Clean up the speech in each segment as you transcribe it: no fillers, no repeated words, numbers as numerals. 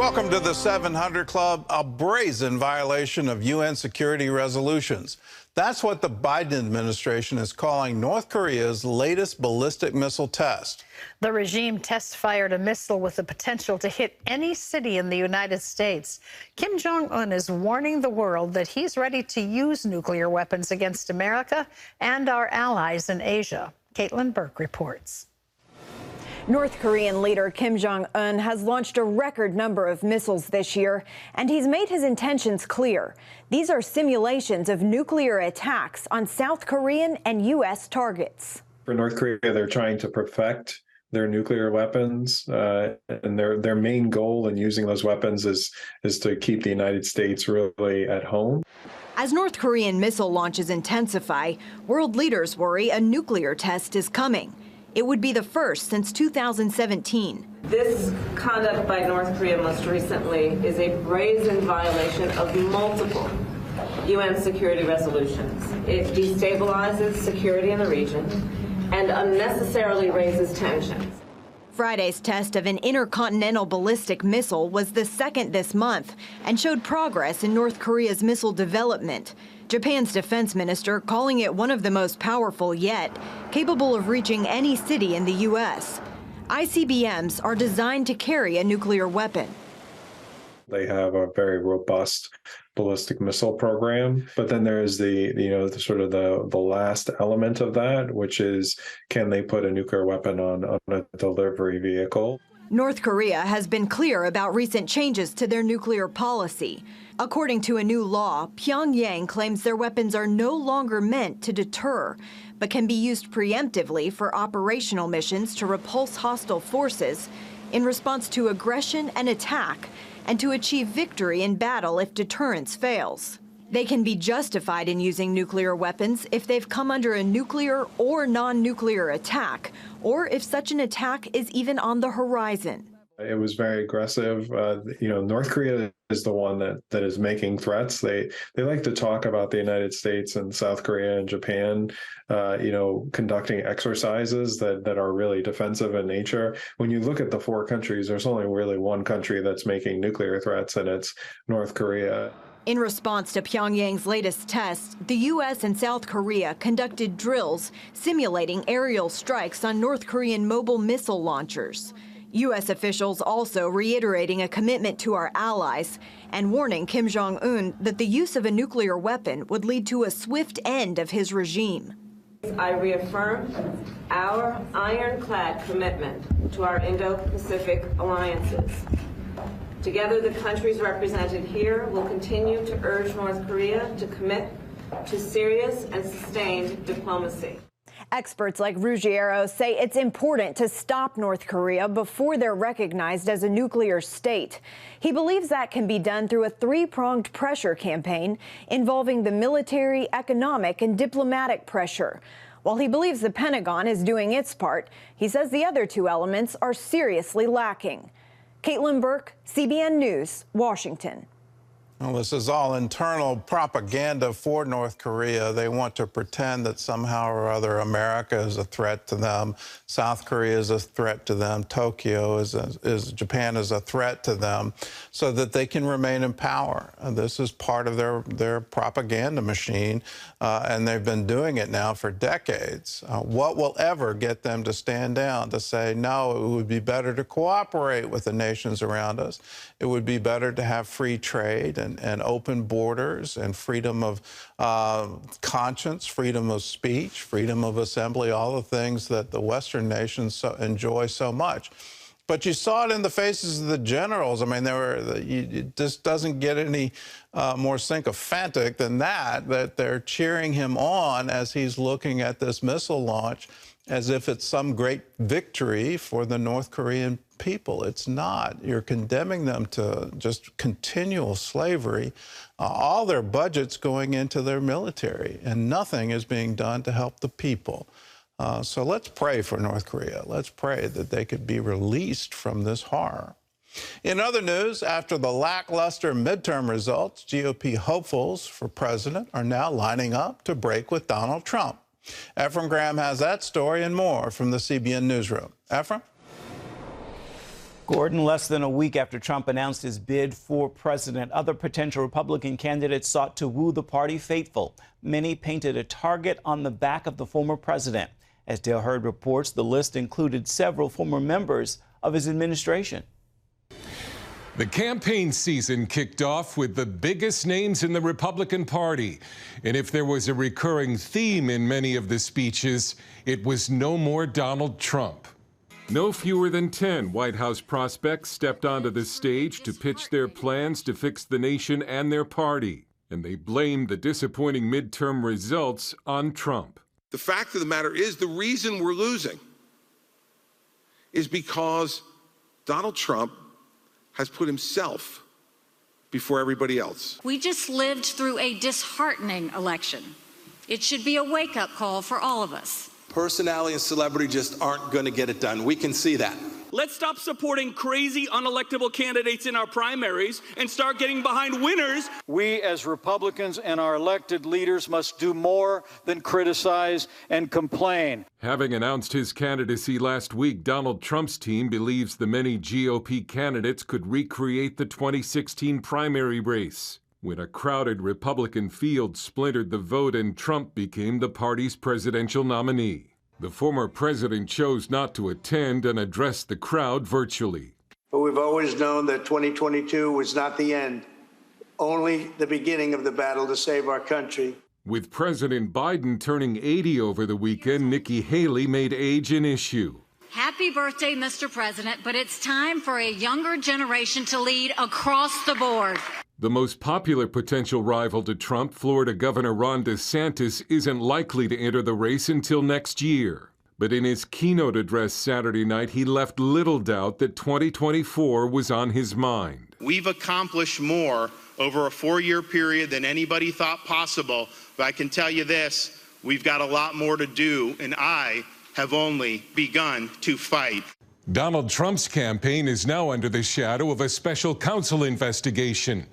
Welcome to the 700 Club, a brazen violation of UN security resolutions. That's what the Biden administration is calling North Korea's latest ballistic missile test. The regime test-fired a missile with the potential to hit any city in the United States. Kim Jong-un is warning the world that he's ready to use nuclear weapons against America and our allies in Asia. Caitlin Burke reports. North Korean leader Kim Jong-un has launched a record number of missiles this year, and he's made his intentions clear. These are simulations of nuclear attacks on South Korean and U.S. targets. For North Korea, they're trying to perfect their nuclear weapons, and their main goal in using those weapons is to keep the United States really at home. As North Korean missile launches intensify, world leaders worry a nuclear test is coming. It would be the first since 2017. This conduct by North Korea most recently is a brazen violation of multiple UN security resolutions. It destabilizes security in the region and unnecessarily raises tensions. Friday's test of an intercontinental ballistic missile was the second this month and showed progress in North Korea's missile development. Japan's defense minister calling it one of the most powerful yet, capable of reaching any city in the U.S. ICBMs are designed to carry a nuclear weapon. They have a very robust ballistic missile program, but then there is the last element of that, which is, can they put a nuclear weapon on a delivery vehicle? North Korea has been clear about recent changes to their nuclear policy. According to a new law, Pyongyang claims their weapons are no longer meant to deter, but can be used preemptively for operational missions to repulse hostile forces in response to aggression and attack, and to achieve victory in battle if deterrence fails. They can be justified in using nuclear weapons if they've come under a nuclear or non-nuclear attack, or if such an attack is even on the horizon. It was very aggressive. North Korea is the one that is making threats. They like to talk about the United States and South Korea and Japan, conducting exercises that are really defensive in nature. When you look at the four countries, there's only really one country that's making nuclear threats, and it's North Korea. In response to Pyongyang's latest tests, the U.S. and South Korea conducted drills simulating aerial strikes on North Korean mobile missile launchers. U.S. officials also reiterating a commitment to our allies and warning Kim Jong-un that the use of a nuclear weapon would lead to a swift end of his regime. I reaffirm our ironclad commitment to our Indo-Pacific alliances. Together, the countries represented here will continue to urge North Korea to commit to serious and sustained diplomacy. Experts like Ruggiero say it's important to stop North Korea before they're recognized as a nuclear state. He believes that can be done through a three-pronged pressure campaign involving the military, economic, and diplomatic pressure. While he believes the Pentagon is doing its part, he says the other two elements are seriously lacking. Caitlin Burke, CBN News, Washington. Well, this is all internal propaganda for North Korea. They want to pretend that somehow or other America is a threat to them, South Korea is a threat to them, Tokyo Japan is a threat to them, so that they can remain in power. This is part of their propaganda machine, and they've been doing it now for decades. What will ever get them to stand down, to say, no, it would be better to cooperate with the nations around us. It would be better to have free trade and open borders and freedom of conscience, freedom of speech, freedom of assembly, all the things that the Western nations enjoy so much. But you saw it in the faces of the generals. I mean, it just doesn't get any more sycophantic than that they're cheering him on as he's looking at this missile launch as if it's some great victory for the North Korean people. It's not. You're condemning them to just continual slavery, all their budgets going into their military, and nothing is being done to help the people. So let's pray for North Korea. Let's pray that they could be released from this horror. In other news, after the lackluster midterm results, GOP hopefuls for president are now lining up to break with Donald Trump. Ephraim Graham has that story and more from the CBN newsroom. Ephraim? Gordon, less than a week after Trump announced his bid for president, other potential Republican candidates sought to woo the party faithful. Many painted a target on the back of the former president. As Dale Hurd reports, the list included several former members of his administration. The campaign season kicked off with the biggest names in the Republican Party. And if there was a recurring theme in many of the speeches, it was no more Donald Trump. No fewer than 10 White House prospects stepped onto the stage to pitch their plans to fix the nation and their party. And they blamed the disappointing midterm results on Trump. The fact of the matter is, the reason we're losing is because Donald Trump has put himself before everybody else. We just lived through a disheartening election. It should be a wake-up call for all of us. Personality and celebrity just aren't going to get it done. We can see that. Let's stop supporting crazy, unelectable candidates in our primaries and start getting behind winners. We as Republicans and our elected leaders must do more than criticize and complain. Having announced his candidacy last week, Donald Trump's team believes the many GOP candidates could recreate the 2016 primary race, when a crowded Republican field splintered the vote and Trump became the party's presidential nominee. The former president chose not to attend and addressed the crowd virtually. But we've always known that 2022 was not the end, only the beginning of the battle to save our country. With President Biden turning 80 over the weekend, Nikki Haley made age an issue. Happy birthday, Mr. President, but it's time for a younger generation to lead across the board. The most popular potential rival to Trump, Florida Governor Ron DeSantis, isn't likely to enter the race until next year. But in his keynote address Saturday night, he left little doubt that 2024 was on his mind. We've accomplished more over a 4-year period than anybody thought possible. But I can tell you this, we've got a lot more to do, and I have only begun to fight. Donald Trump's campaign is now under the shadow of a special counsel investigation.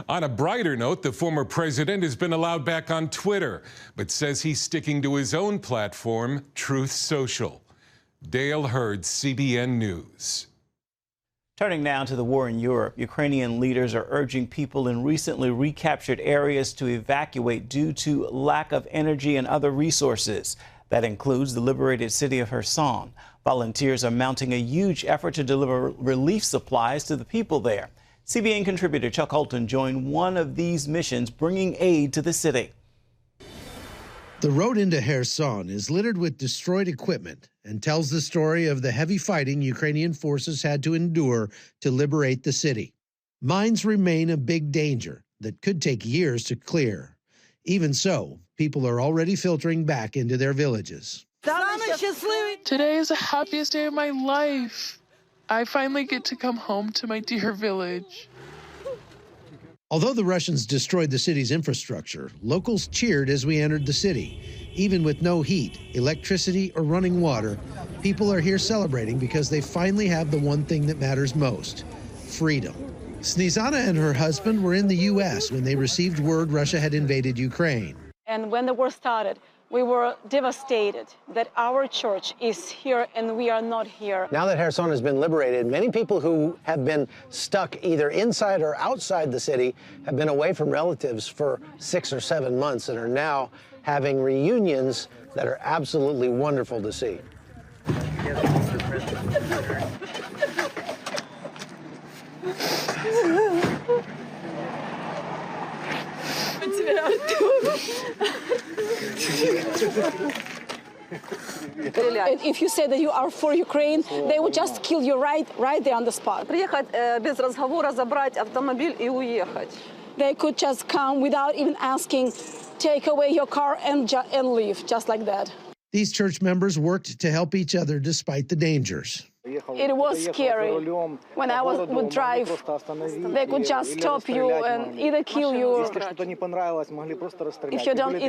On a brighter note, the former president has been allowed back on Twitter, but says he's sticking to his own platform, Truth Social. Dale Hurd, CBN News. Turning now to the war in Europe, Ukrainian leaders are urging people in recently recaptured areas to evacuate due to lack of energy and other resources. That includes the liberated city of Kherson. Volunteers are mounting a huge effort to deliver relief supplies to the people there. CBN contributor Chuck Holton joined one of these missions, bringing aid to the city. The road into Kherson is littered with destroyed equipment and tells the story of the heavy fighting Ukrainian forces had to endure to liberate the city. Mines remain a big danger that could take years to clear. Even so, people are already filtering back into their villages. Today is the happiest day of my life. I finally get to come home to my dear village. Although the Russians destroyed the city's infrastructure, locals cheered as we entered the city. Even with no heat, electricity, or running water, people are here celebrating because they finally have the one thing that matters most: freedom. Snezana and her husband were in the U.S. when they received word Russia had invaded Ukraine. And when the war started, we were devastated that our church is here and we are not here. Now that Kherson has been liberated, many people who have been stuck either inside or outside the city have been away from relatives for 6 or 7 months and are now having reunions that are absolutely wonderful to see. And if you say that you are for Ukraine, they would just kill you right there on the spot. They could just come without even asking, take away your car and leave, just like that. These church members worked to help each other despite the dangers. It was scary. When I would drive, they could just stop you and either kill you. If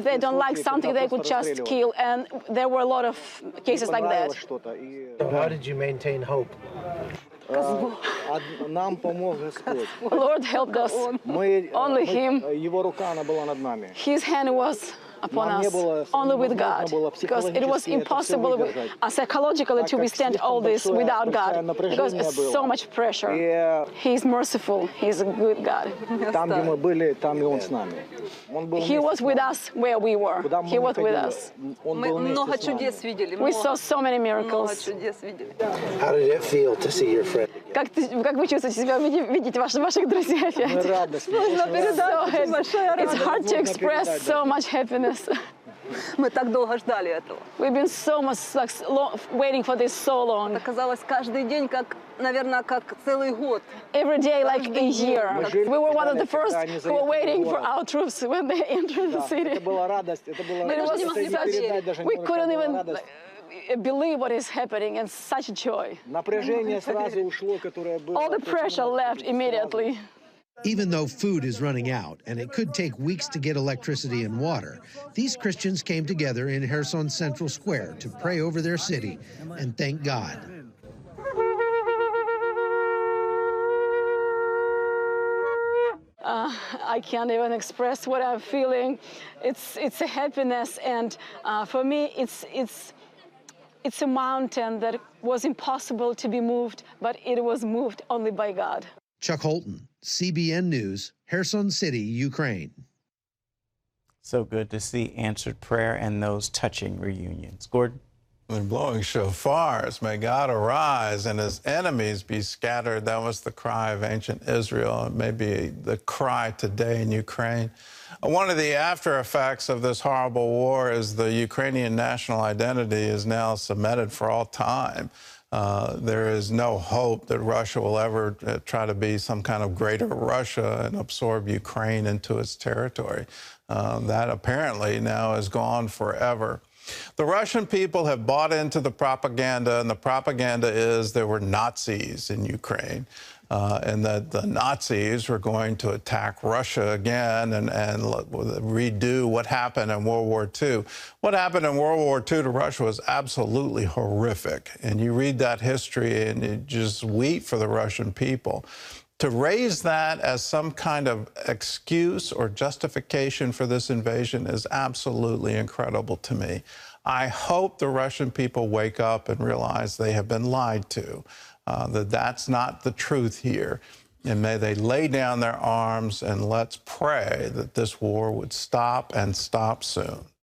they don't like something, they could just kill. And there were a lot of cases like that. How did you maintain hope? Lord helped us. Only Him. His hand was upon us, only with God, because it was impossible psychologically to withstand all this without God, because it's so much pressure. He's merciful. He's a good God. He was with us where we were. He was with us. We saw so many miracles. How did it feel to see your friend? Как вы чувствуете себя видеть ваших друзей опять? It's hard to express so much happiness. Мы так долго ждали этого. We've been so much waiting for this so long. Казалось, каждый день, как, наверное, как целый год. Every day like a year. We were one of the first who were waiting for our troops when they entered the city. It was such, we couldn't even believe what is happening, and such joy. All the pressure left immediately. Even though food is running out and it could take weeks to get electricity and water, these Christians came together in Kherson Central Square to pray over their city and thank God. I can't even express what I'm feeling. It's a happiness, and for me, it's a mountain that was impossible to be moved, but it was moved only by God. Chuck Holton, CBN News, Kherson City, Ukraine. So good to see answered prayer and those touching reunions. Gordon? And blowing shofars, may God arise and his enemies be scattered. That was the cry of ancient Israel. It may be the cry today in Ukraine. One of the after effects of this horrible war is the Ukrainian national identity is now cemented for all time. There is no hope that Russia will ever try to be some kind of greater Russia and absorb Ukraine into its territory. That apparently now is gone forever. The Russian people have bought into the propaganda, and the propaganda is there were Nazis in Ukraine, and that the Nazis were going to attack Russia again and redo what happened in World War II. What happened in World War II to Russia was absolutely horrific, and you read that history and you just weep for the Russian people. To raise that as some kind of excuse or justification for this invasion is absolutely incredible to me. I hope the Russian people wake up and realize they have been lied to, that that's not the truth here. And may they lay down their arms, and let's pray that this war would stop and stop soon.